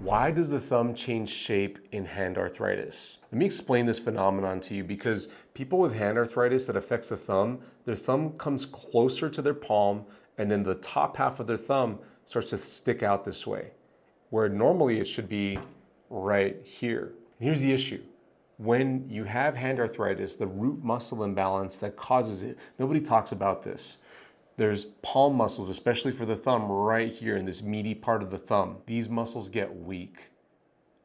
Why does the thumb change shape in hand arthritis? Let me explain this phenomenon to you because people with hand arthritis that affects the thumb, their thumb comes closer to their palm and then the top half of their thumb starts to stick out this way, where normally it should be right here. Here's the issue. When you have hand arthritis, the root muscle imbalance that causes it, nobody talks about this. There's palm muscles, especially for the thumb, right here in this meaty part of the thumb. These muscles get weak.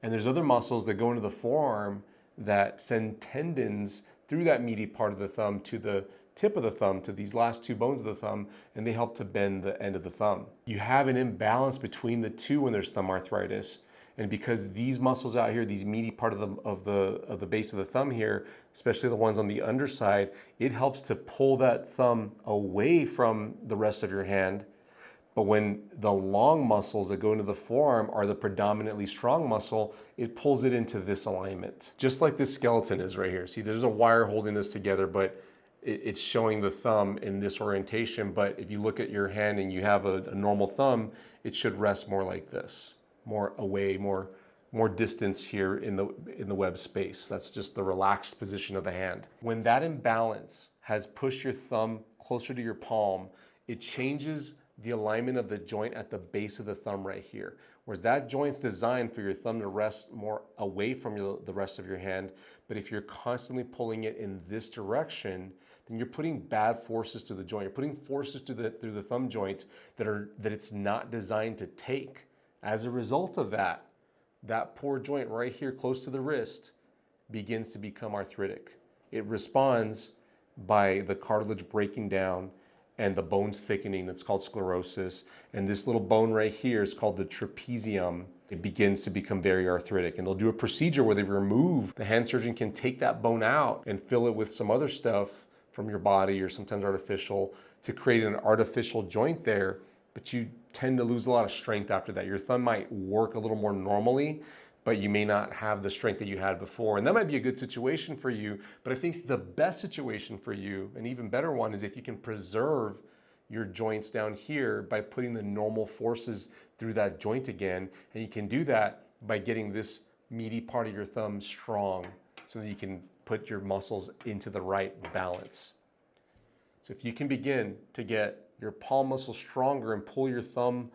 And there's other muscles that go into the forearm that send tendons through that meaty part of the thumb to the tip of the thumb, to these last two bones of the thumb, and they help to bend the end of the thumb. You have an imbalance between the two when there's thumb arthritis. And because these muscles out here, these meaty part of the base of the thumb here, especially the ones on the underside, it helps to pull that thumb away from the rest of your hand. But when the long muscles that go into the forearm are the predominantly strong muscle, it pulls it into this alignment. Just like this skeleton is right here. See, there's a wire holding this together, but it's showing the thumb in this orientation. But if you look at your hand and you have a normal thumb, it should rest more like this. More away, more distance here in the web space. That's just the relaxed position of the hand. When that imbalance has pushed your thumb closer to your palm, it changes the alignment of the joint at the base of the thumb right here. Whereas that joint's designed for your thumb to rest more away from the rest of your hand, but if you're constantly pulling it in this direction, then you're putting bad forces through the joint. You're putting forces through the thumb joint that it's not designed to take. As a result of that poor joint right here close to the wrist begins to become arthritic. It responds by the cartilage breaking down and the bones thickening. That's called sclerosis. And this little bone right here is called the trapezium. It begins to become very arthritic. And they'll do a procedure where they remove, the hand surgeon can take that bone out and fill it with some other stuff from your body or sometimes artificial to create an artificial joint there. But you tend to lose a lot of strength after that. Your thumb might work a little more normally, but you may not have the strength that you had before. And that might be a good situation for you, but I think the best situation for you, an even better one, is if you can preserve your joints down here by putting the normal forces through that joint again. And you can do that by getting this meaty part of your thumb strong so that you can put your muscles into the right balance. So if you can begin to get your palm muscle stronger and pull your thumb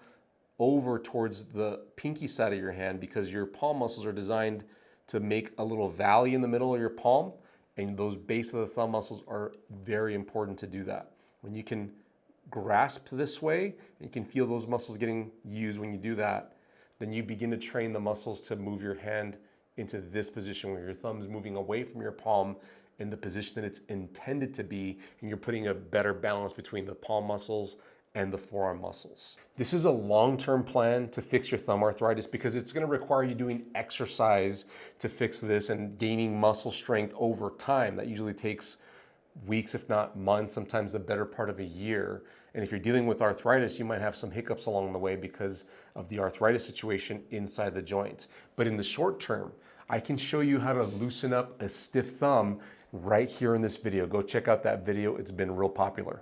over towards the pinky side of your hand, because your palm muscles are designed to make a little valley in the middle of your palm, and those base of the thumb muscles are very important to do that. When you can grasp this way, and you can feel those muscles getting used when you do that, then you begin to train the muscles to move your hand into this position where your thumb is moving away from your palm in the position that it's intended to be, and you're putting a better balance between the palm muscles and the forearm muscles. This is a long-term plan to fix your thumb arthritis because it's going to require you doing exercise to fix this and gaining muscle strength over time. That usually takes weeks, if not months, sometimes the better part of a year. And if you're dealing with arthritis, you might have some hiccups along the way because of the arthritis situation inside the joints. But in the short term, I can show you how to loosen up a stiff thumb right here in this video. Go check out that video. It's been real popular.